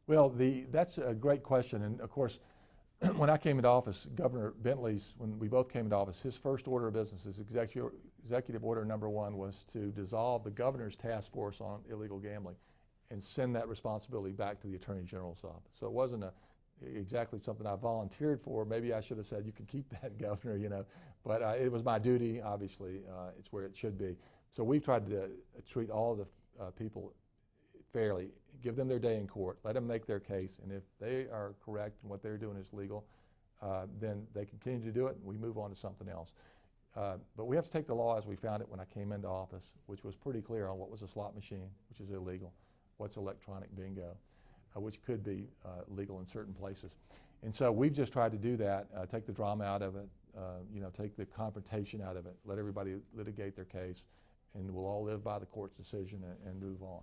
Well, that's a great question, and of course, when I came into office, Governor Bentley's, when we both came into office, his first order of business, his executive order number 1 was to dissolve the governor's task force on illegal gambling and send that responsibility back to the Attorney General's office. So it wasn't exactly something I volunteered for. Maybe I should have said, you can keep that, Governor, but it was my duty, obviously. It's where it should be. So we've tried to treat all the people fairly, give them their day in court, let them make their case, and if they are correct and what they're doing is legal, then they continue to do it and we move on to something else. But we have to take the law as we found it when I came into office, which was pretty clear on what was a slot machine, which is illegal, what's electronic bingo, which could be legal in certain places. And so we've just tried to do that, take the drama out of it, take the confrontation out of it, let everybody litigate their case, and we'll all live by the court's decision and move on.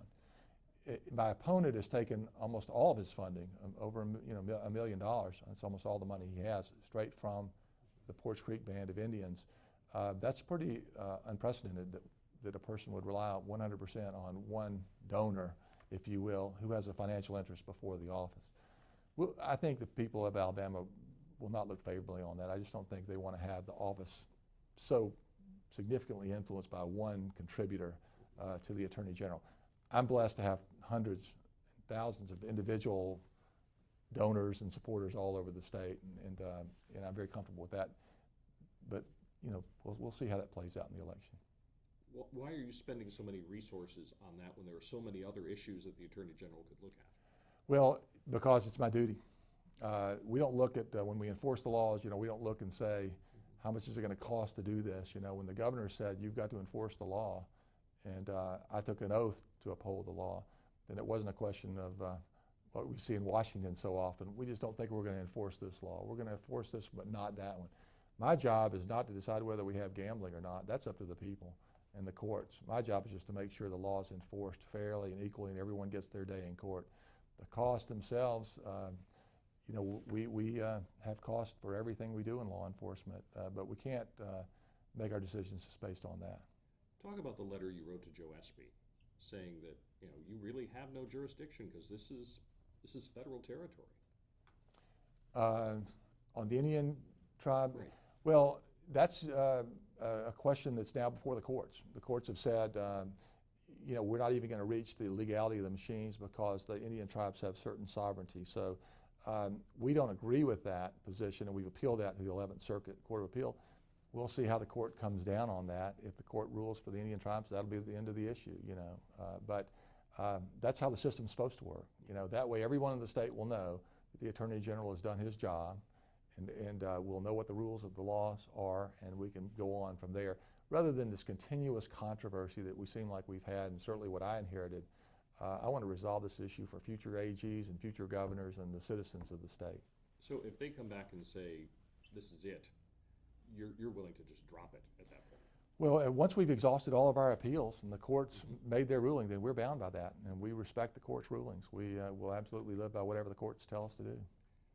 My opponent has taken almost all of his funding, over $1 million. That's almost all the money he has, straight from the Poarch Creek Band of Indians. That's pretty unprecedented that a person would rely 100% on one donor, if you will, who has a financial interest before the office. Well, I think the people of Alabama will not look favorably on that. I just don't think they want to have the office so significantly influenced by one contributor to the Attorney General. I'm blessed to have hundreds, thousands of individual donors and supporters all over the state, and I'm very comfortable with that. But we'll see how that plays out in the election. Well, why are you spending so many resources on that when there are so many other issues that the Attorney General could look at? Well, because it's my duty. We don't look at, when we enforce the laws, we don't look and say, how much is it going to cost to do this? When the governor said, you've got to enforce the law, and I took an oath to uphold the law, then it wasn't a question of what we see in Washington so often. We just don't think we're going to enforce this law. We're going to enforce this, but not that one. My job is not to decide whether we have gambling or not. That's up to the people and the courts. My job is just to make sure the law is enforced fairly and equally and everyone gets their day in court. The costs themselves, we have costs for everything we do in law enforcement, but we can't make our decisions just based on that. Talk about the letter you wrote to Joe Espy, saying that you really have no jurisdiction because this is federal territory. On the Indian tribe, right. Well, that's a question that's now before the courts. The courts have said, we're not even going to reach the legality of the machines because the Indian tribes have certain sovereignty. So we don't agree with that position, and we've appealed that to the 11th Circuit Court of Appeal. We'll see how the court comes down on that. If the court rules for the Indian tribes, that'll be the end of the issue, But that's how the system's supposed to work. That way everyone in the state will know that the Attorney General has done his job, and we'll know what the rules of the laws are, and we can go on from there. Rather than this continuous controversy that we seem like we've had, and certainly what I inherited, I want to resolve this issue for future AGs and future governors and the citizens of the state. So if they come back and say, this is it, you're willing to just drop it at that point? Well, once we've exhausted all of our appeals and the courts made their ruling, then we're bound by that, and we respect the court's rulings. We will absolutely live by whatever the courts tell us to do.